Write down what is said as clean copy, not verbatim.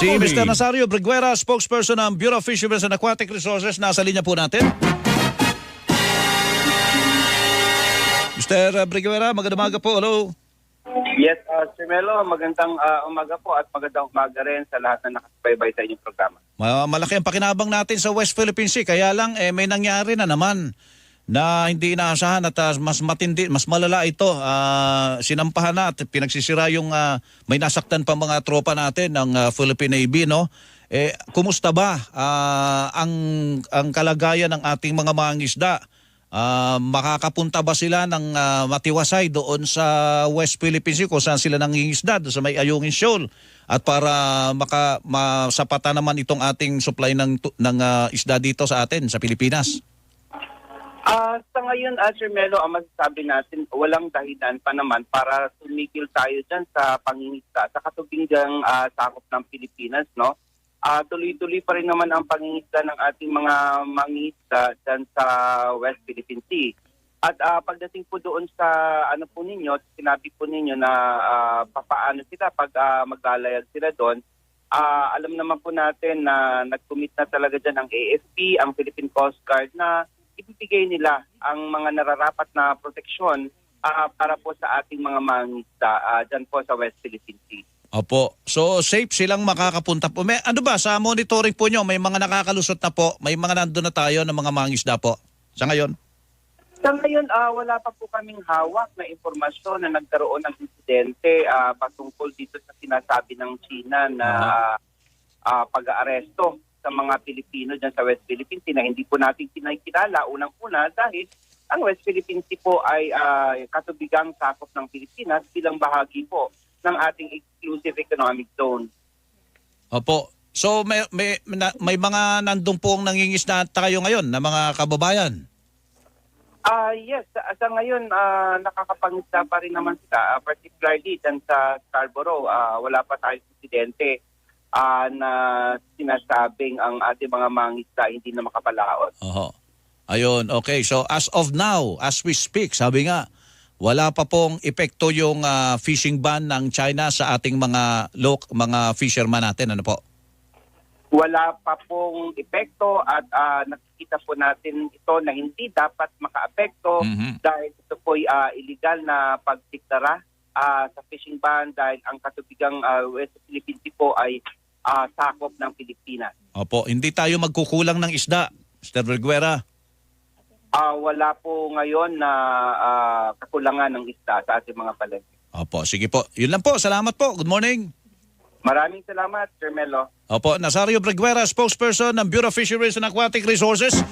Si Mr. Nazario Briguera, spokesperson ng Bureau of Fisheries and Aquatic Resources, nasa linya po natin. Mr. Briguera, magandang umaga po. Hello. Yes, Sir Melo, magandang umaga po at magandang umaga rin sa lahat na nakasubaybay sa inyong programa. Malaki ang pakinabang natin sa West Philippine Sea, kaya lang may nangyari na naman na hindi inaasahan at mas matindi, mas malala ito. Sinampahan na at pinagsisira yung may nasaktan pa mga tropa natin ng Philippine Navy, no? Kumusta ba ang kalagayan ng ating mga mangingisda? Makakapunta ba sila ng matiwasay doon sa West Philippine Sea kung saan sila nangingisda, doon sa may Ayungin Shoal, at para masapatan naman itong ating supply ng isda dito sa atin sa Pilipinas? Sa ngayon, Sir Melo, ang masasabi natin, walang dahilan pa naman para tumigil tayo dyan sa pangingisda sa katubingang sakop ng Pilipinas, no? Tuloy-tuloy pa rin naman ang pangingisda ng ating mga mangingisda dyan sa West Philippine Sea. At pagdating po doon sa ano po ninyo, sinabi po ninyo na papaano sila pag maglalayag sila doon, alam naman po natin na nag-commit na talaga dyan ang AFP, ang Philippine Coast Guard, na ibibigay nila ang mga nararapat na proteksyon para po sa ating mga mangingisda dyan po sa West Philippine Sea. Opo. So safe silang makakapunta po. Ano ba, sa monitoring po nyo, may mga nakakalusot na po, may mga nandun na tayo ng mga mangingisda po sa ngayon? Sa ngayon, wala pa po kaming hawak na informasyon na nagkaroon ng insidente patungkol dito sa sinasabi ng China na pag-aaresto sa mga Pilipino dyan sa West Philippine Sea na hindi po natin kinakilala unang-una dahil ang West Philippine Sea po ay katubigang sakop ng Pilipinas bilang bahagi po ng ating exclusive economic zone. Opo. So may mga nandun pong nangingisda tayo ngayon na mga kababayan? Yes, sa ngayon nakakapangisda pa rin naman sila, particularly dyan sa Scarborough. Wala pa tayong insidente na sinasabing ang ating mga mangisda hindi na makapalaot. Oho. Ayun, okay. So as of now, as we speak, sabi nga, wala pa pong epekto yung fishing ban ng China sa ating mga fisherman natin, ano po? Wala pa pong epekto at nakikita po natin ito na hindi dapat makaapekto dahil ito po'y illegal na pagtiktara sa fishing ban dahil ang katubigang West Philippine Sea po ay sakop ng Pilipinas. Opo, hindi tayo magkukulang ng isda, Mr. Briguera. Wala po ngayon na kakulangan ng isda sa ating mga palengke. Opo, sige po. Yun lang po. Salamat po. Good morning. Maraming salamat, Sir Melo. Opo, Nazario Briguera, spokesperson ng Bureau of Fisheries and Aquatic Resources.